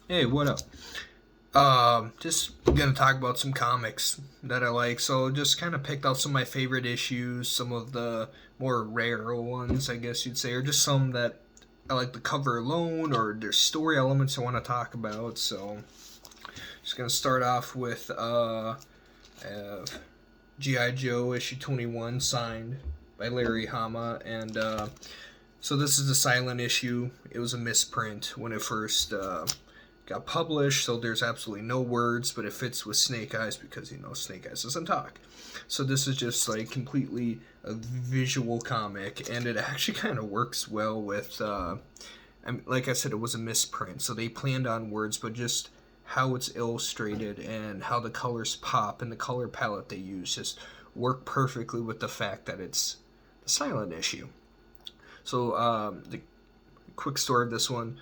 Hey, what up? Just gonna talk about some comics that I like. So just kind of picked out some of my favorite issues, some of the more rare ones, I guess you'd say, or just some that I like the cover alone, or there's story elements I want to talk about. So just gonna start off with GI Joe issue 21 signed by Larry Hama, and so this is a silent issue. It was a misprint when it first got published, so there's absolutely no words, but it fits with Snake Eyes because Snake Eyes doesn't talk. So this is just like completely a visual comic, and it actually kind of works well with. Like I said, it was a misprint, so they planned on words, but just how it's illustrated and how the colors pop and the color palette they use just work perfectly with the fact that it's a silent issue. So the quick story of this one: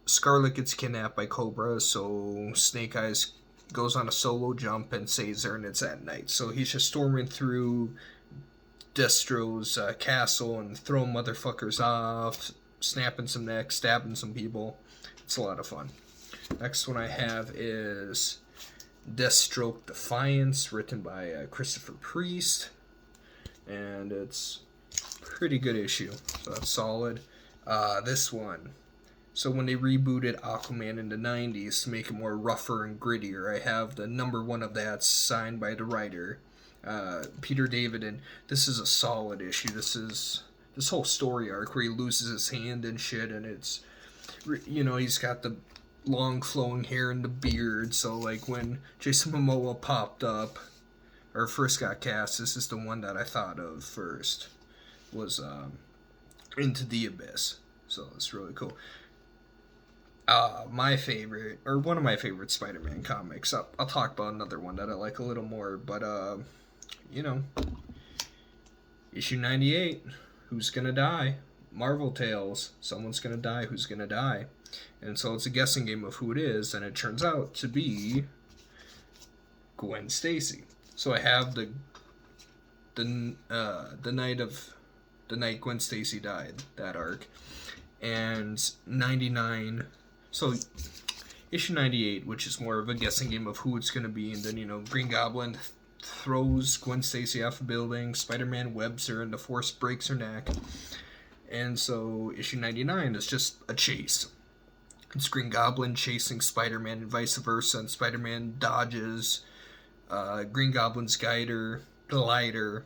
Scarlet gets kidnapped by Cobra, so Snake Eyes goes on a solo jump and saves her, and it's at night. So he's just storming through Destro's castle and throwing motherfuckers off, snapping some necks, stabbing some people. It's a lot of fun. Next one I have is Deathstroke Defiance, written by Christopher Priest, and it's a pretty good issue, so that's solid. This one, so when they rebooted Aquaman in the 90s to make it more rougher and grittier, I have the number one of that signed by the writer, Peter David, and this is a solid issue. This whole story arc where he loses his hand and shit, and he's got the long flowing hair and the beard, so like when Jason Momoa popped up, or first got cast, this is the one that I thought of first, was Into the Abyss. So it's really cool. My favorite, or one of my favorite Spider-Man comics. I'll talk about another one that I like a little more, but you know, issue 98. Who's gonna die? Marvel Tales. Someone's gonna die. Who's gonna die? And so it's a guessing game of who it is, and it turns out to be Gwen Stacy. So I have the night Gwen Stacy died, that arc, and 99. So issue 98, which is more of a guessing game of who it's going to be, and then Green Goblin throws Gwen Stacy off a building, Spider-Man webs her, and the Force breaks her neck. And so issue 99 is just a chase. It's Green Goblin chasing Spider-Man and vice versa, and Spider-Man dodges Green Goblin's glider,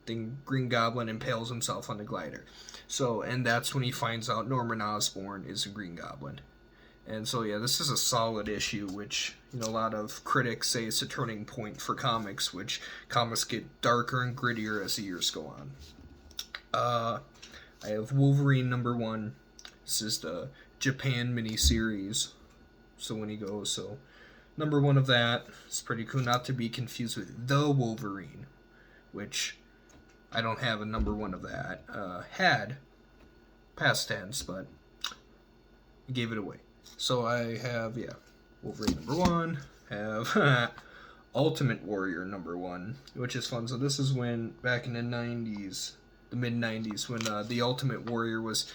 then Green Goblin impales himself on the glider. So, and that's when he finds out Norman Osborn is a Green Goblin. And so, yeah, this is a solid issue, which, a lot of critics say it's a turning point for comics, which comics get darker and grittier as the years go on. I have Wolverine number 1. This is the Japan miniseries. So when he goes, so number 1 of that. It's pretty cool, not to be confused with The Wolverine, which I don't have a number 1 of that. Had, past tense, but I gave it away. So I have, Wolverine number 1. Have Ultimate Warrior number 1, which is fun. So this is when, back in the 90s, the mid-90s, when the Ultimate Warrior was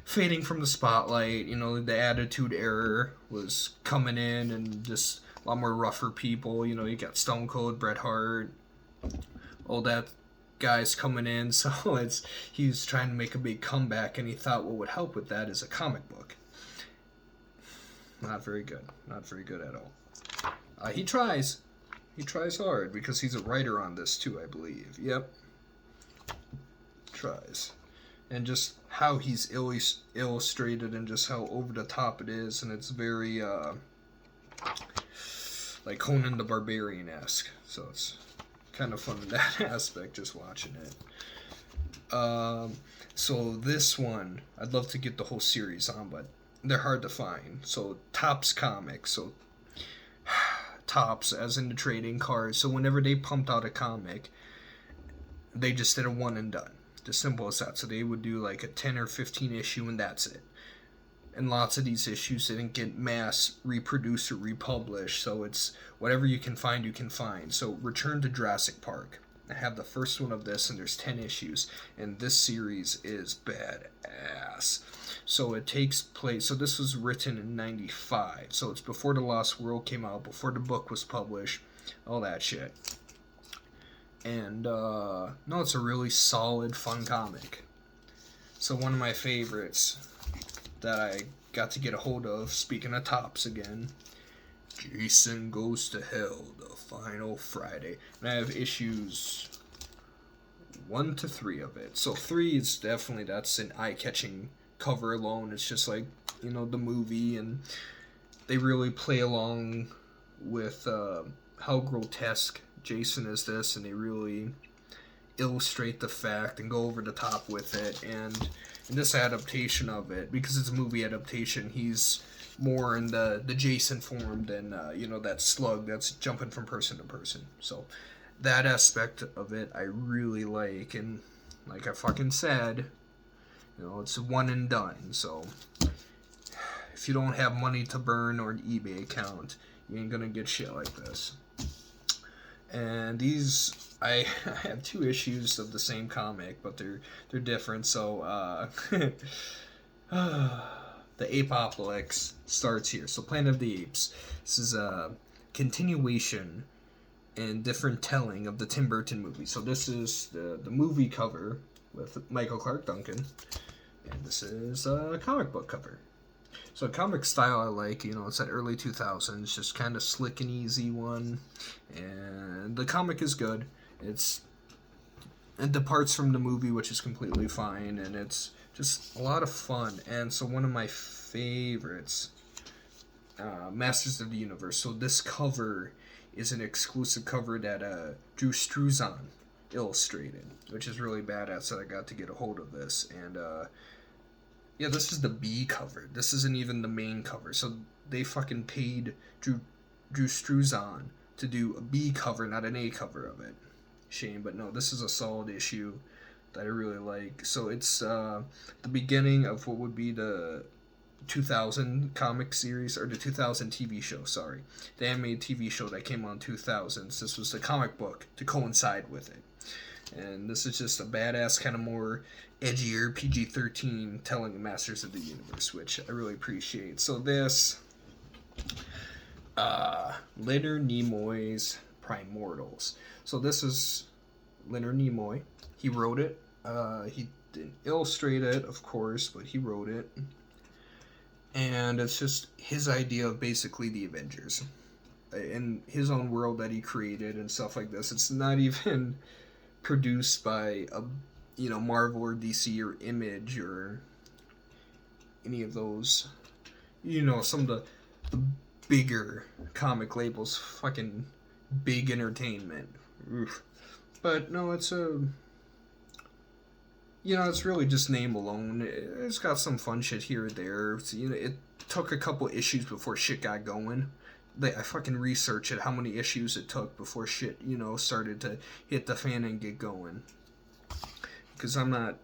fading from the spotlight. The Attitude Era was coming in, and just a lot more rougher people. You got Stone Cold, Bret Hart, all that guys coming in. So he's trying to make a big comeback, and he thought what would help with that is a comic book. Not very good. Not very good at all. He tries. He tries hard because he's a writer on this too, I believe. Yep. Tries. And just how he's illustrated and just how over the top it is, and it's very like Conan the Barbarian-esque. So it's kind of fun in that aspect, just watching it. So this one, I'd love to get the whole series on, but they're hard to find. So Topps Comics, so Topps as in the trading cards. So whenever they pumped out a comic, they just did a one and done. Just simple as that. So they would do like a 10 or 15 issue, and that's it. And lots of these issues didn't get mass reproduced or republished, so it's whatever you can find, you can find. So Return to Jurassic Park. I have the first one of this, and there's 10 issues, and this series is badass. So it takes place. So this was written in '95. So it's before the Lost World came out, before the book was published, all that shit. And no, it's a really solid, fun comic. So one of my favorites that I got to get a hold of, speaking of tops again, Jason Goes to Hell, the Final Friday. And I have issues 1 to 3 of it. So 3 is definitely, that's an eye-catching cover alone. It's just like, you know, the movie, and they really play along with how grotesque Jason is this, and they really illustrate the fact and go over the top with it. And in this adaptation of it, because it's a movie adaptation, he's more in the Jason form than you know, that slug that's jumping from person to person. So that aspect of it I really like, and like I fucking said, you know, it's one and done. So if you don't have money to burn or an eBay account, you ain't gonna get shit like this. And these, I have 2 issues of the same comic, but they're different. So the Apocalypse starts here. So Planet of the Apes. This is a continuation and different telling of the Tim Burton movie. So this is the movie cover with Michael Clark Duncan, and this is a comic book cover. So comic style I like, you know, it's that early 2000s, just kind of slick and easy one, and the comic is good. It departs from the movie, which is completely fine, and it's just a lot of fun. And so one of my favorites, Masters of the Universe. So this cover is an exclusive cover that Drew Struzan illustrated, which is really badass that I got to get a hold of this. And yeah, this is the B cover. This isn't even the main cover. So they fucking paid Drew Struzan to do a B cover, not an A cover of it. Shame, but no, this is a solid issue that I really like. So it's the beginning of what would be the 2000 comic series, or the 2000 TV show, sorry. The animated TV show that came on 2000s. This was the comic book to coincide with it. And this is just a badass, kind of more edgier PG-13 telling of Masters of the Universe, which I really appreciate. So this, Leonard Nimoy's Primordials. So this is Leonard Nimoy. He wrote it. He didn't illustrate it, of course, but he wrote it. And it's just his idea of basically the Avengers in his own world that he created and stuff like this. It's not even produced by a, you know, Marvel or DC or Image or any of those, you know, some of the bigger comic labels, fucking Big Entertainment. Oof. But no, it's a, you know, it's really just name alone. It's got some fun shit here or there. So, you know, it took a couple issues before shit got going. I fucking researched it, how many issues it took before shit, you know, started to hit the fan and get going. Because I'm not,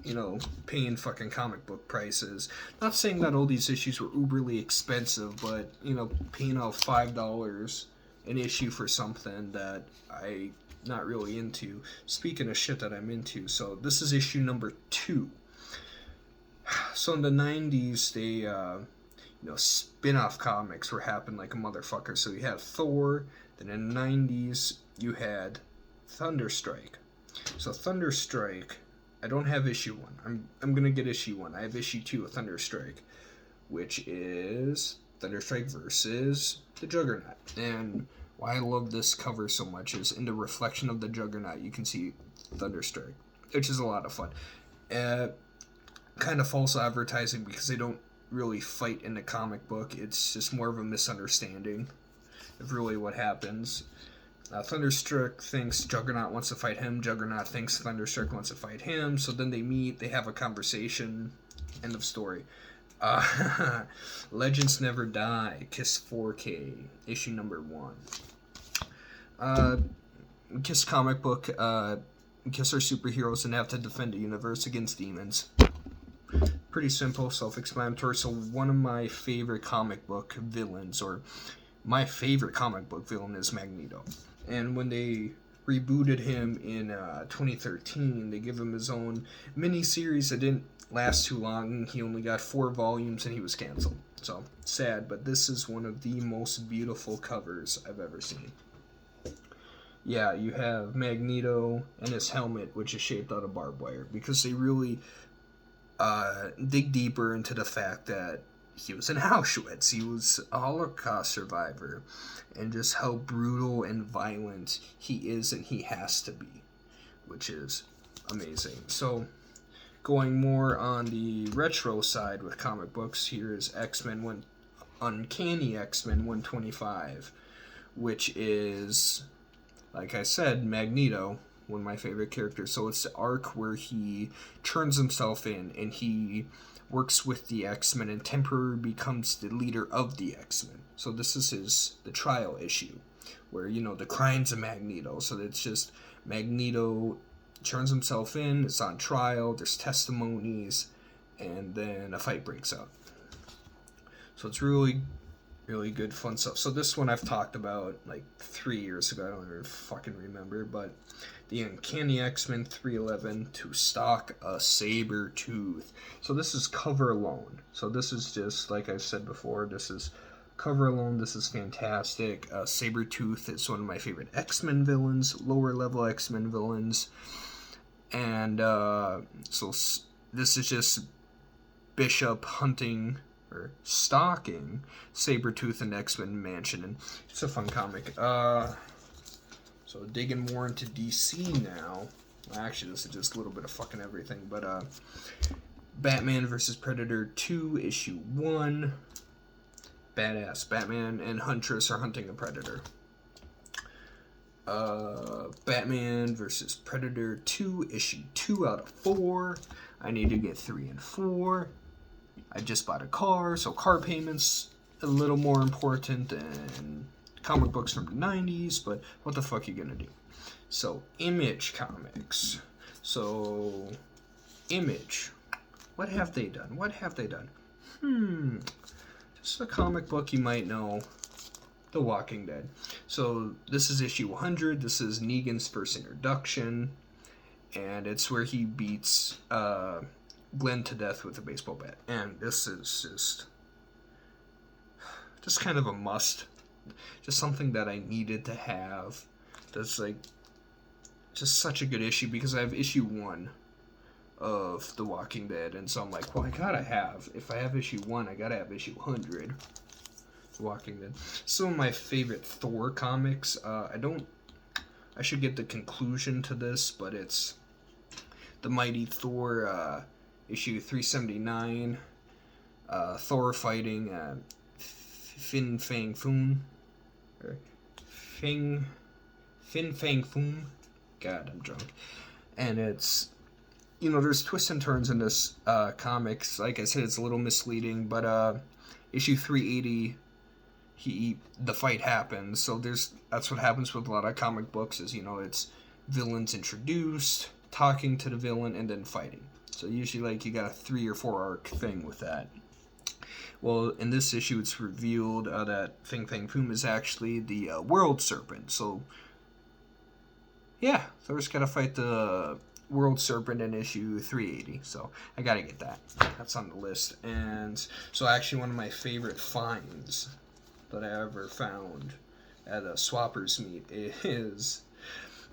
you know, paying fucking comic book prices. Not saying that all these issues were uberly expensive, but, you know, paying out $5 an issue for something that I not really into. Speaking of shit that I'm into, so this is issue number 2. So in the 90s, they, you know, spin-off comics were happening like a motherfucker. So you had Thor, then in the 90s, you had Thunderstrike. So Thunderstrike, I don't have issue 1. I'm gonna get issue 1. I have issue 2 of Thunderstrike, which is Thunderstrike versus the Juggernaut. And why I love this cover so much is in the reflection of the Juggernaut, you can see Thunderstrike, which is a lot of fun. Kind of false advertising because they don't really fight in the comic book. It's just more of a misunderstanding of really what happens. Thunderstruck thinks Juggernaut wants to fight him. Juggernaut thinks Thunderstruck wants to fight him. So then they meet, they have a conversation. End of story. Legends Never Die, Kiss 4K, issue number 1. Kiss comic book. Kiss are superheroes and have to defend the universe against demons. Pretty simple, self-explanatory. So one of my favorite comic book villains, or my favorite comic book villain, is Magneto. And when they rebooted him in 2013. They give him his own mini-series that didn't last too long. He only got 4 volumes and he was canceled. So, sad, but this is one of the most beautiful covers I've ever seen. Yeah, you have Magneto and his helmet, which is shaped out of barbed wire, because they really dig deeper into the fact that he was in Auschwitz, he was a Holocaust survivor, and just how brutal and violent he is and he has to be, which is amazing. So, going more on the retro side with comic books, here is Uncanny X-Men 125, which is, like I said, Magneto, one of my favorite characters. So it's the arc where he turns himself in and he works with the X-Men and temporarily becomes the leader of the X-Men. So this is the trial issue where, the crimes of Magneto. So it's just Magneto turns himself in, it's on trial, there's testimonies, and then a fight breaks out. So it's really, really good, fun stuff. So this one I've talked about like 3 years ago. I don't even fucking remember, but the Uncanny X-Men 311 to stock a Sabretooth. So this is cover alone. So this is just, like I said before, this is cover alone. This is fantastic. Sabretooth is one of my favorite X-Men villains, lower level X-Men villains. And so this is just Bishop hunting or stalking Sabretooth in X-Men Mansion, and it's a fun comic. So digging more into DC now. Actually, this is just a little bit of fucking everything, but Batman vs. Predator 2, issue 1. Badass. Batman and Huntress are hunting a predator. Batman vs. Predator 2, issue 2 out of 4. I need to get 3 and 4. I just bought a car, so car payments a little more important than comic books from the 90s, but what the fuck are you gonna do? So, Image Comics. So, Image. What have they done? Just a comic book you might know. The Walking Dead. So, this is issue 100. This is Negan's first introduction. And it's where he beats Glenn to death with a baseball bat. And this is just kind of a must. Just something that I needed to have. That's like just such a good issue, because I have issue 1 of The Walking Dead, and so I'm like, well, if I have issue 1, I gotta have issue 100. The Walking Dead. Some of my favorite Thor comics. I should get the conclusion to this, but it's The Mighty Thor, issue 379. Thor fighting Fin Fang Foom. Fin Fang Foom. God, I'm drunk. And it's, there's twists and turns in this comics. Like I said, it's a little misleading, but issue 380, the fight happens. So that's what happens with a lot of comic books is, it's villains introduced, talking to the villain, and then fighting. So usually, you got a 3 or 4 arc thing with that. Well, in this issue, it's revealed that Fin Fang Foom is actually the World Serpent. So, yeah, Thor's got to fight the World Serpent in issue 380. So, I got to get that. That's on the list. And so, actually, one of my favorite finds that I ever found at a Swappers meet is...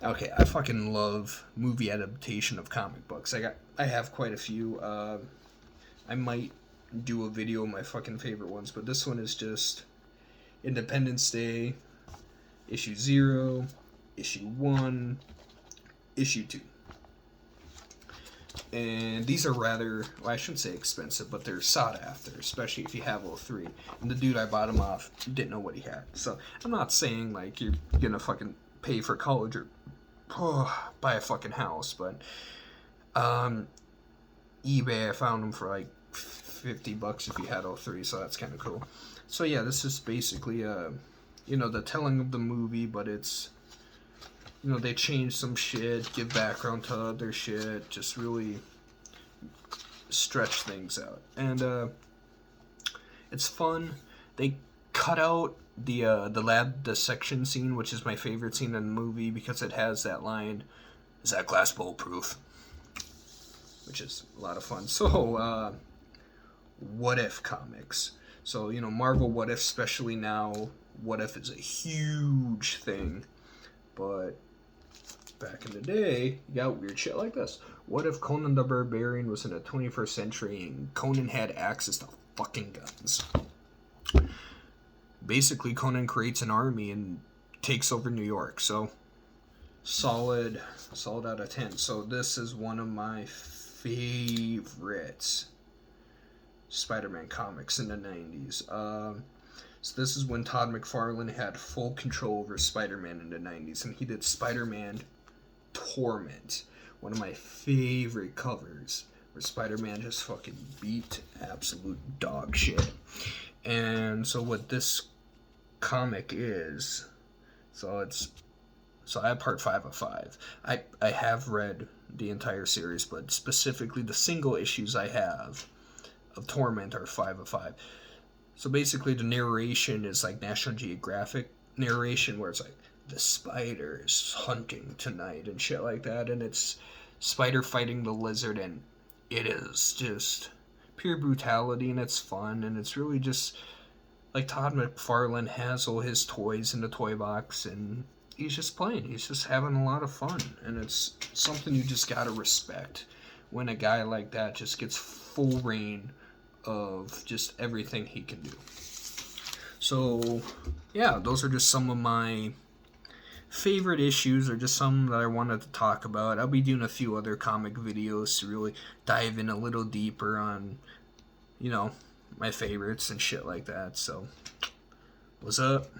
Okay, I fucking love movie adaptation of comic books. I have quite a few. I might do a video of my fucking favorite ones, but this one is just Independence Day, issue 0, issue 1, issue 2. And these are rather, I shouldn't say expensive, but they're sought after, especially if you have all 3. And the dude I bought them off didn't know what he had. So I'm not saying you're gonna fucking pay for college or buy a fucking house, but eBay, I found them for $50 if you had all 3, so that's kind of cool. So yeah, this is basically the telling of the movie, but it's they change some shit, give background to other shit, just really stretch things out, and it's fun. They cut out the lab dissection scene, which is my favorite scene in the movie because it has that line, "Is that glass bulletproof?" Which is a lot of fun. So, What If comics. So, Marvel What If, especially now, What If is a huge thing. But back in the day, you got weird shit like this. What if Conan the Barbarian was in the 21st century and Conan had access to fucking guns? Basically, Conan creates an army and takes over New York. So, solid out of 10. So, this is one of my favorites Spider-Man comics in the 90s. So this is when Todd McFarlane had full control over Spider-Man in the 90s, and he did Spider-Man Torment, one of my favorite covers, where Spider-Man just fucking beat absolute dog shit. And so what this comic is, so I have part 5 of 5. I have read the entire series, but specifically the single issues I have of Torment are 5 of 5. So basically the narration is like National Geographic narration, where it's like, the spider is hunting tonight and shit like that, and it's spider fighting the lizard, and it is just pure brutality, and it's fun, and it's really just like Todd McFarlane has all his toys in the toy box, and he's just playing, he's just having a lot of fun, and it's something you just gotta respect when a guy like that just gets full reign of just everything he can do. So yeah, those are just some of my favorite issues, or just some that I wanted to talk about. I'll be doing a few other comic videos to really dive in a little deeper on, my favorites and shit like that. So, what's up?